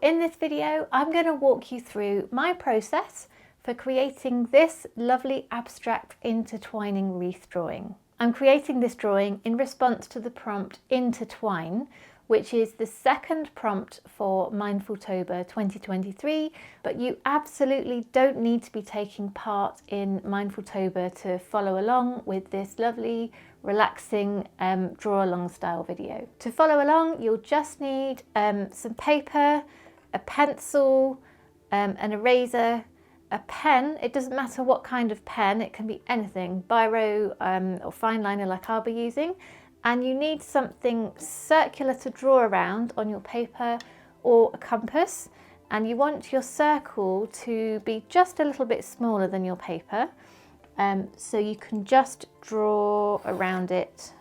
In this video, I'm going to walk you through my process for creating this lovely abstract intertwining wreath drawing. I'm creating this drawing in response to the prompt Intertwine, which is the second prompt for Mindfultober 2023, but you absolutely don't need to be taking part in Mindfultober to follow along with this lovely, relaxing draw along style video. To follow along, you'll just need some paper, a pencil, an eraser, a pen. It doesn't matter what kind of pen, it can be anything, biro or fine liner like I'll be using. And you need something circular to draw around on your paper or a compass. And you want your circle to be just a little bit smaller than your paper. So you can just draw around it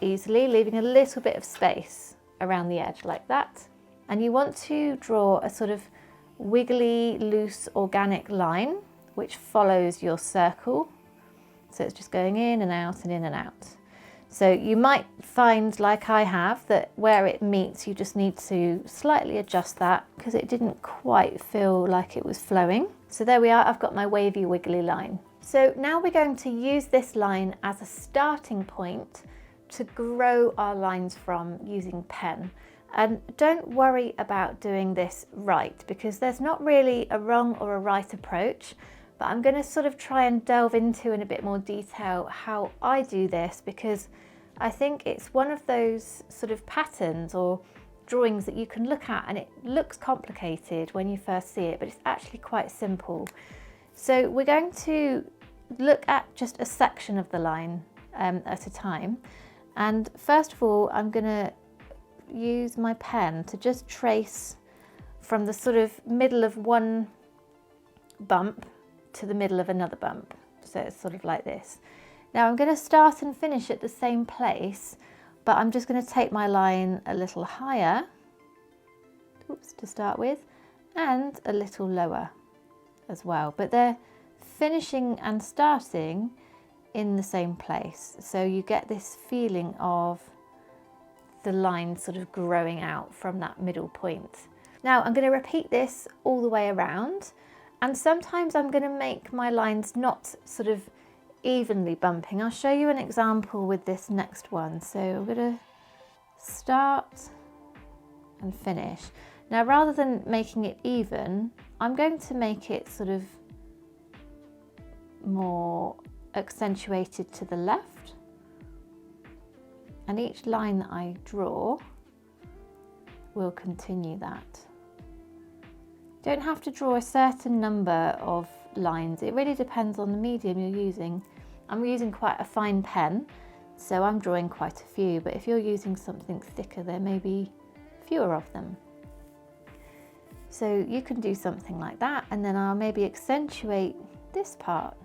easily, leaving a little bit of space around the edge like that. And you want to draw a sort of wiggly, loose, organic line which follows your circle. So it's just going in and out and in and out. So you might find, like I have, that where it meets you just need to slightly adjust that because it didn't quite feel like it was flowing. So there we are, I've got my wavy wiggly line. So now we're going to use this line as a starting point to grow our lines from using pen. And don't worry about doing this right, because there's not really a wrong or a right approach, but I'm going to sort of try and delve into in a bit more detail how I do this, because I think it's one of those sort of patterns or drawings that you can look at and it looks complicated when you first see it, but it's actually quite simple. So we're going to look at just a section of the line at a time. And first of all, I'm going to use my pen to just trace from the sort of middle of one bump to the middle of another bump. So it's sort of like this. Now I'm going to start and finish at the same place, but I'm just going to take my line a little higher, oops, to start with, and a little lower as well. But they're finishing and starting in the same place. So you get this feeling of the line sort of growing out from that middle point. Now I'm going to repeat this all the way around, and sometimes I'm going to make my lines not sort of evenly bumping. I'll show you an example with this next one. So I'm going to start and finish. Now rather than making it even, I'm going to make it sort of more accentuated to the left. And each line that I draw will continue that. Don't have to draw a certain number of lines. It really depends on the medium you're using. I'm using quite a fine pen, so I'm drawing quite a few, but if you're using something thicker, there may be fewer of them. So you can do something like that, and then I'll maybe accentuate this part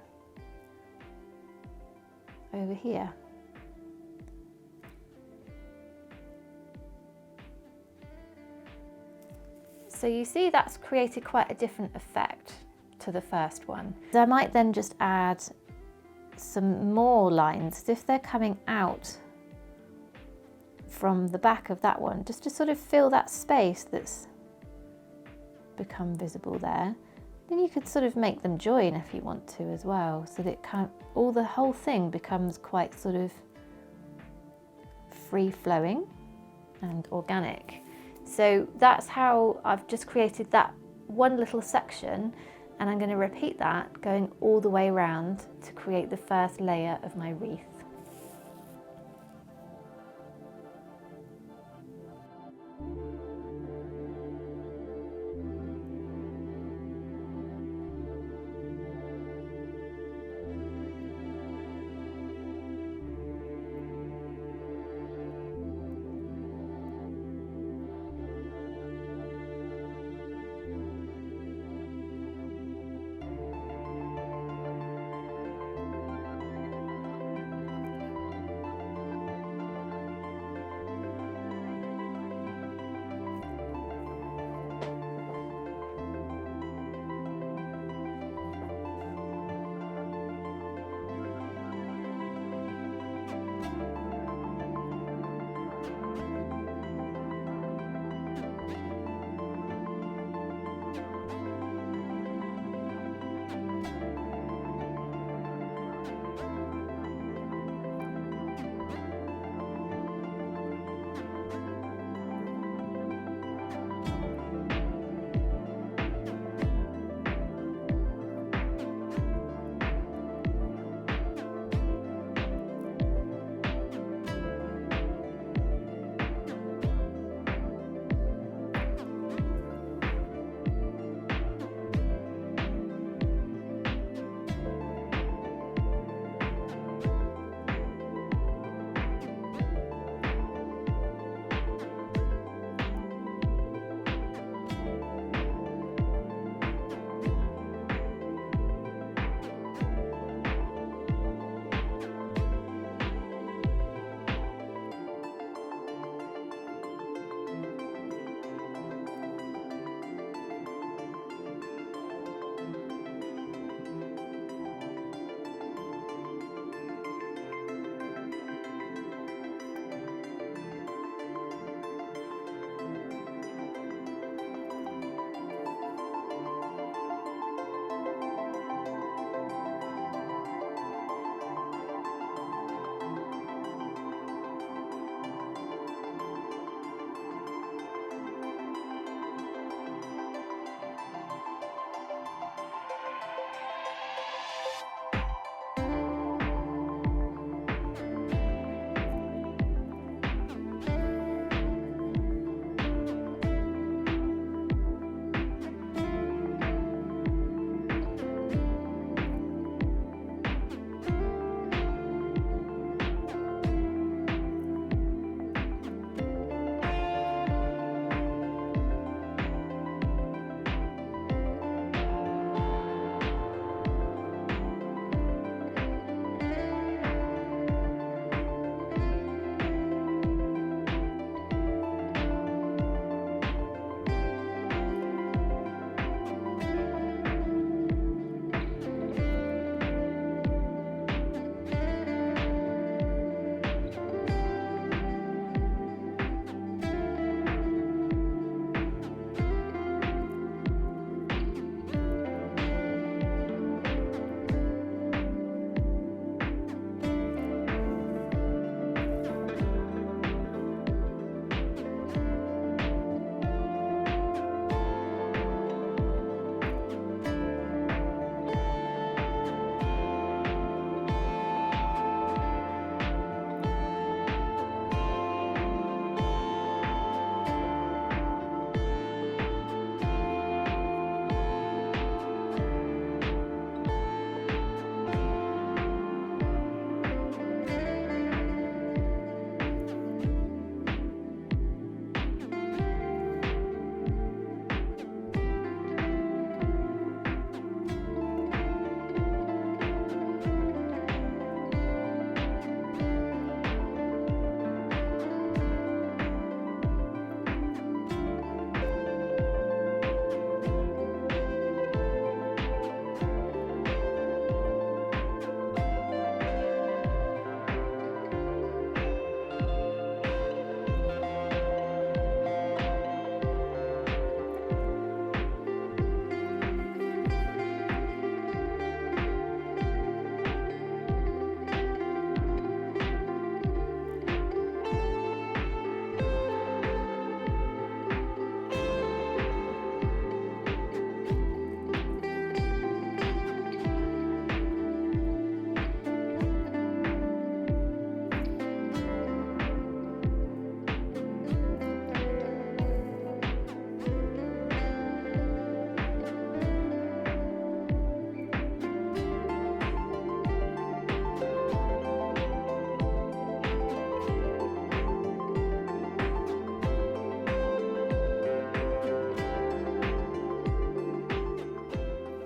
over here. So you see that's created quite a different effect to the first one. So I might then just add some more lines as if they're coming out from the back of that one, just to sort of fill that space that's become visible there. Then you could sort of make them join if you want to as well, so that the whole thing becomes quite sort of free-flowing and organic. So that's how I've just created that one little section, and I'm going to repeat that going all the way around to create the first layer of my wreath.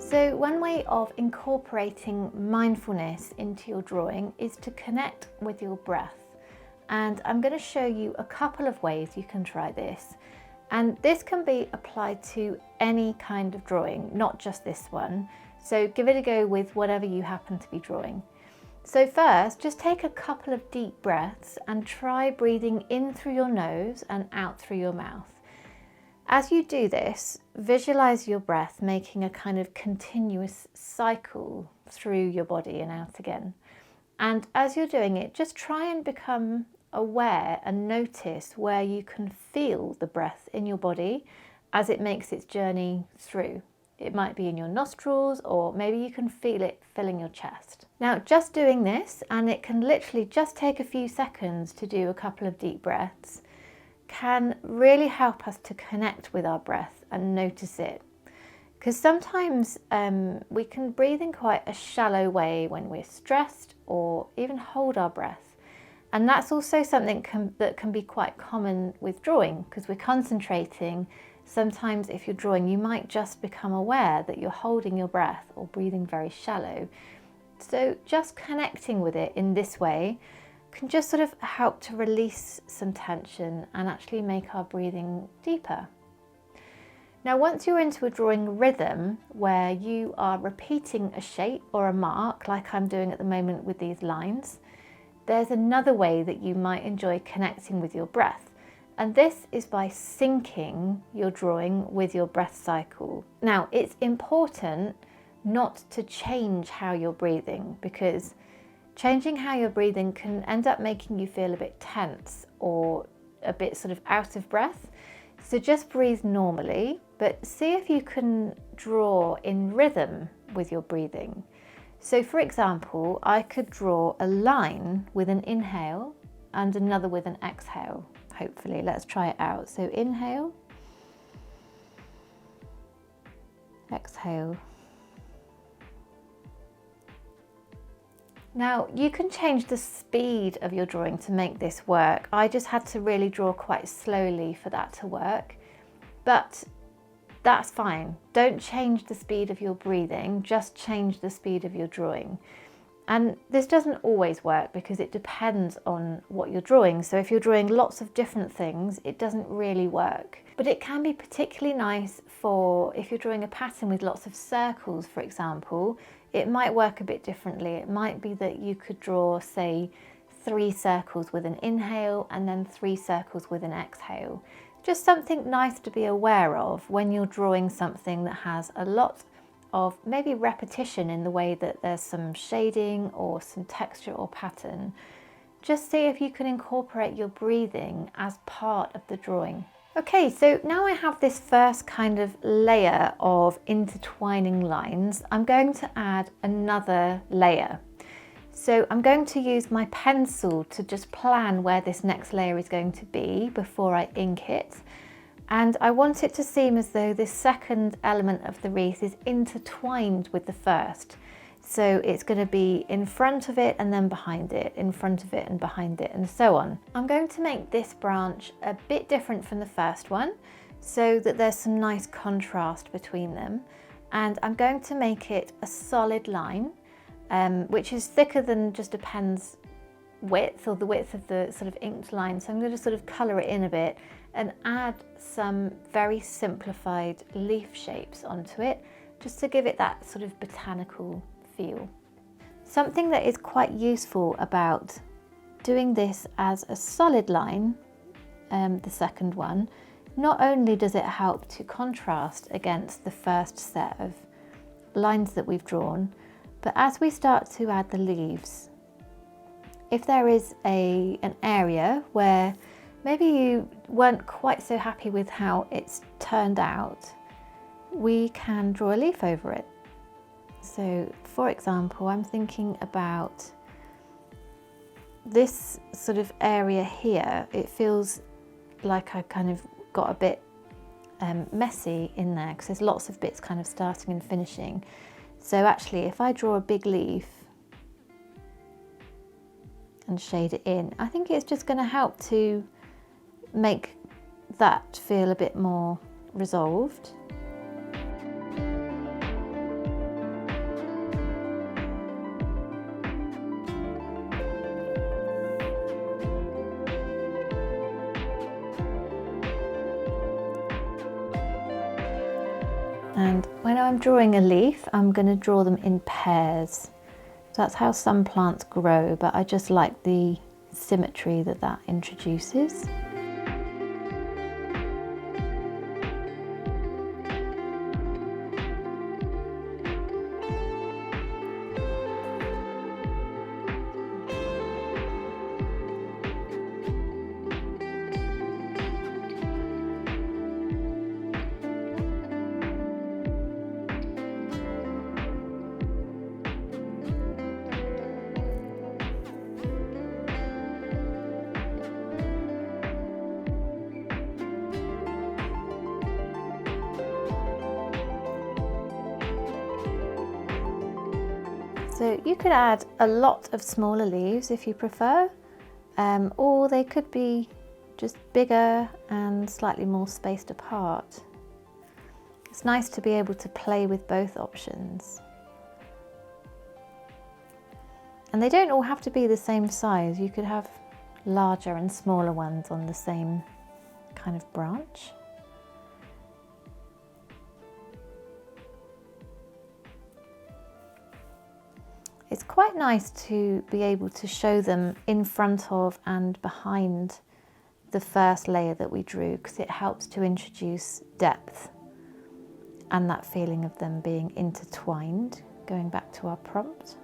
So one way of incorporating mindfulness into your drawing is to connect with your breath. And I'm going to show you a couple of ways you can try this. And this can be applied to any kind of drawing, not just this one. So give it a go with whatever you happen to be drawing. So first, just take a couple of deep breaths and try breathing in through your nose and out through your mouth. As you do this, visualize your breath making a kind of continuous cycle through your body and out again. And as you're doing it, just try and become aware and notice where you can feel the breath in your body as it makes its journey through. It might be in your nostrils, or maybe you can feel it filling your chest. Now, just doing this, and it can literally just take a few seconds to do a couple of deep breaths, can really help us to connect with our breath and notice it. Because sometimes we can breathe in quite a shallow way when we're stressed, or even hold our breath. And that's also something that can be quite common with drawing, because we're concentrating. Sometimes if you're drawing, you might just become aware that you're holding your breath or breathing very shallow. So just connecting with it in this way can just sort of help to release some tension and actually make our breathing deeper. Now, once you're into a drawing rhythm where you are repeating a shape or a mark, like I'm doing at the moment with these lines, there's another way that you might enjoy connecting with your breath. And this is by syncing your drawing with your breath cycle. Now, it's important not to change how you're breathing, because changing how you're breathing can end up making you feel a bit tense or a bit sort of out of breath. So just breathe normally, but see if you can draw in rhythm with your breathing. So for example, I could draw a line with an inhale and another with an exhale. Hopefully, let's try it out. So inhale, exhale. Now you can change the speed of your drawing to make this work. I just had to really draw quite slowly for that to work, but that's fine. Don't change the speed of your breathing, just change the speed of your drawing. And this doesn't always work because it depends on what you're drawing. So if you're drawing lots of different things, it doesn't really work. But it can be particularly nice for if you're drawing a pattern with lots of circles, for example. It might work a bit differently. It might be that you could draw, say, 3 circles with an inhale and then 3 circles with an exhale. Just something nice to be aware of when you're drawing something that has a lot of maybe repetition in the way that there's some shading or some texture or pattern. Just see if you can incorporate your breathing as part of the drawing. Okay, so now I have this first kind of layer of intertwining lines. I'm going to add another layer. So I'm going to use my pencil to just plan where this next layer is going to be before I ink it. And I want it to seem as though this second element of the wreath is intertwined with the first. So it's going to be in front of it and then behind it, in front of it and behind it, and so on. I'm going to make this branch a bit different from the first one so that there's some nice contrast between them. And I'm going to make it a solid line, which is thicker than just a pen's width or the width of the sort of inked line. So I'm going to sort of colour it in a bit and add some very simplified leaf shapes onto it, just to give it that sort of botanical feel. Something that is quite useful about doing this as a solid line, the second one, not only does it help to contrast against the first set of lines that we've drawn, but as we start to add the leaves, if there is an area where maybe you weren't quite so happy with how it's turned out, we can draw a leaf over it. So for example, I'm thinking about this sort of area here. It feels like I kind of got a bit messy in there because there's lots of bits kind of starting and finishing. So actually, if I draw a big leaf and shade it in, I think it's just going to help to make that feel a bit more resolved. And when I'm drawing a leaf, I'm going to draw them in pairs. That's how some plants grow, but I just like the symmetry that that introduces. So you could add a lot of smaller leaves if you prefer, or they could be just bigger and slightly more spaced apart. It's nice to be able to play with both options. And they don't all have to be the same size. You could have larger and smaller ones on the same kind of branch. It's quite nice to be able to show them in front of and behind the first layer that we drew, because it helps to introduce depth and that feeling of them being intertwined, going back to our prompt.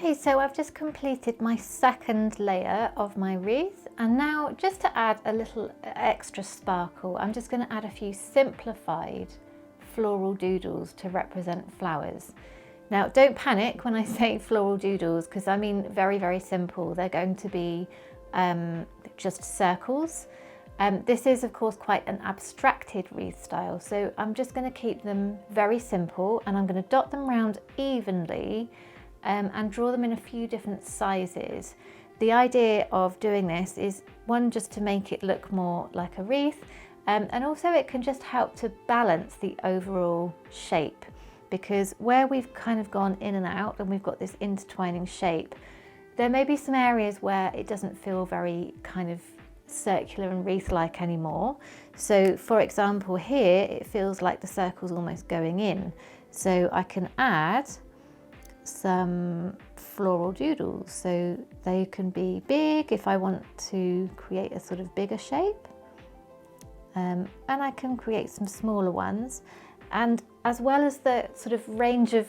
Okay, so I've just completed my second layer of my wreath, and now just to add a little extra sparkle, I'm just going to add a few simplified floral doodles to represent flowers. Now don't panic when I say floral doodles, because I mean very, very simple. They're going to be just circles. This is of course quite an abstracted wreath style, so I'm just going to keep them very simple, and I'm going to dot them around evenly and draw them in a few different sizes. The idea of doing this is, one, just to make it look more like a wreath, and also it can just help to balance the overall shape, because where we've kind of gone in and out and we've got this intertwining shape, there may be some areas where it doesn't feel very kind of circular and wreath-like anymore. So for example here, it feels like the circle's almost going in. So I can add some floral doodles, so they can be big if I want to create a sort of bigger shape, and I can create some smaller ones, and as well as the sort of range of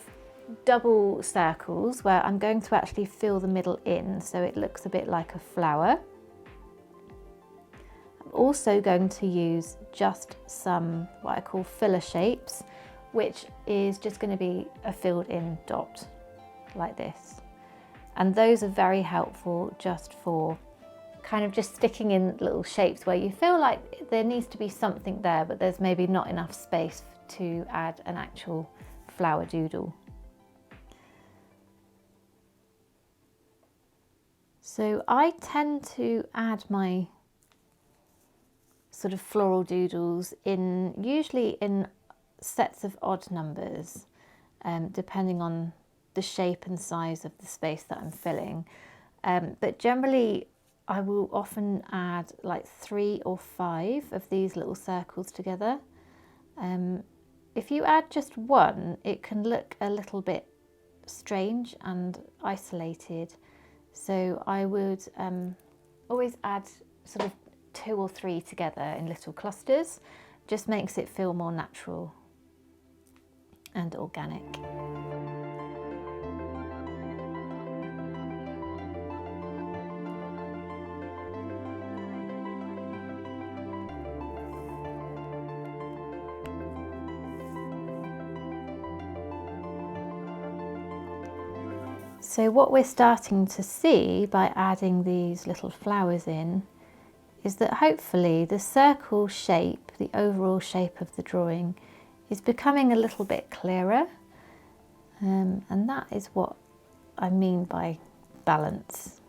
double circles where I'm going to actually fill the middle in so it looks a bit like a flower. I'm also going to use just some what I call filler shapes, which is just going to be a filled in dot like this, and those are very helpful just for kind of just sticking in little shapes where you feel like there needs to be something there, but there's maybe not enough space to add an actual flower doodle. So I tend to add my sort of floral doodles usually in sets of odd numbers, depending on the shape and size of the space that I'm filling. But generally I will often add like 3 or 5 of these little circles together. If you add just one, it can look a little bit strange and isolated. So I would always add sort of 2 or 3 together in little clusters. Just makes it feel more natural and organic. So what we're starting to see by adding these little flowers in is that hopefully the circle shape, the overall shape of the drawing, is becoming a little bit clearer, and that is what I mean by balance.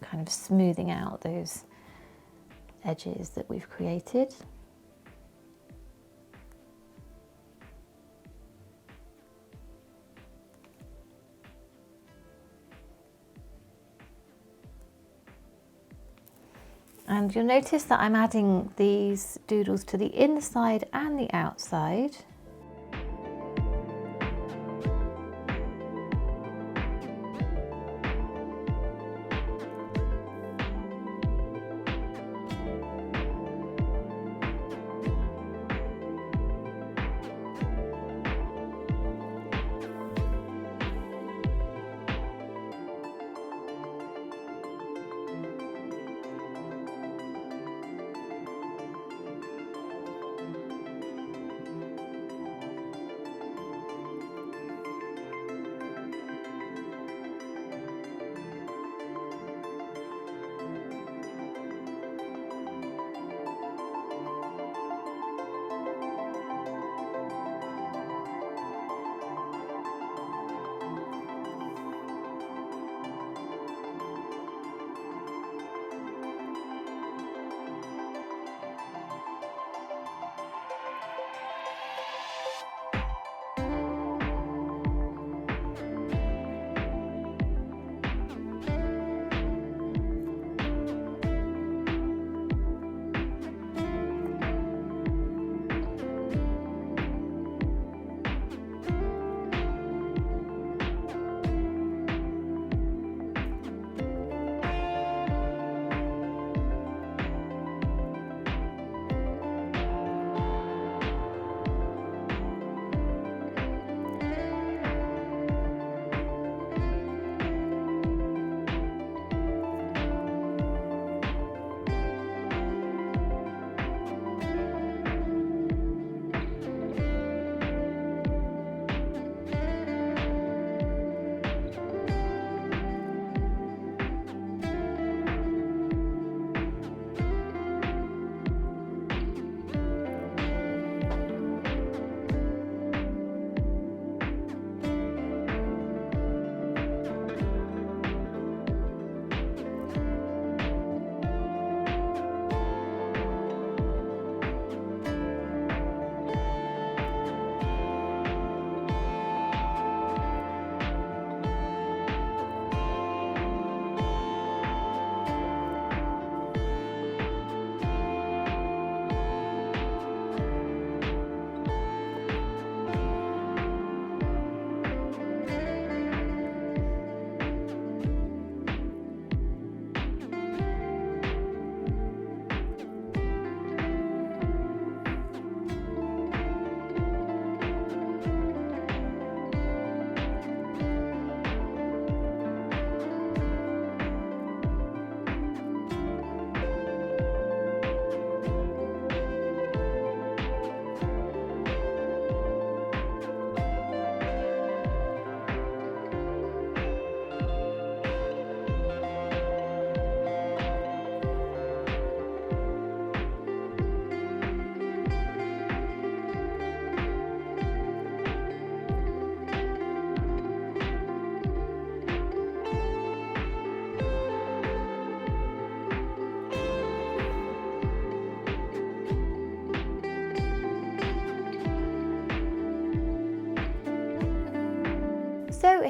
Kind of smoothing out those edges that we've created. And you'll notice that I'm adding these doodles to the inside and the outside.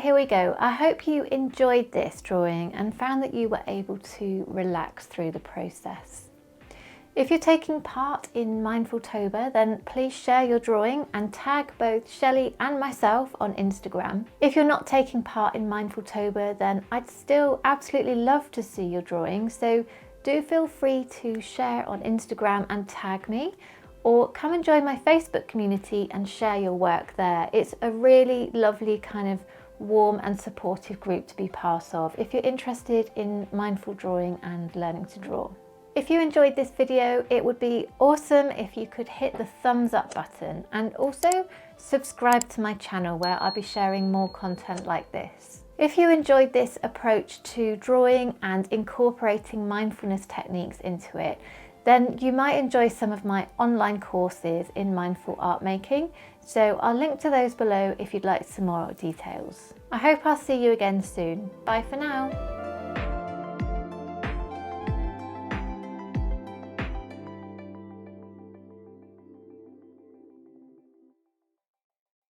here we go. I hope you enjoyed this drawing and found that you were able to relax through the process. If you're taking part in Mindfultober, then please share your drawing and tag both Shelley and myself on Instagram. If you're not taking part in Mindfultober, then I'd still absolutely love to see your drawing, so do feel free to share on Instagram and tag me, or come and join my Facebook community and share your work there. It's a really lovely kind of warm and supportive group to be part of if you're interested in mindful drawing and learning to draw. If you enjoyed this video, it would be awesome if you could hit the thumbs up button and also subscribe to my channel where I'll be sharing more content like this. If you enjoyed this approach to drawing and incorporating mindfulness techniques into it, then you might enjoy some of my online courses in mindful art making, so I'll link to those below if you'd like some more details. I hope I'll see you again soon. Bye for now.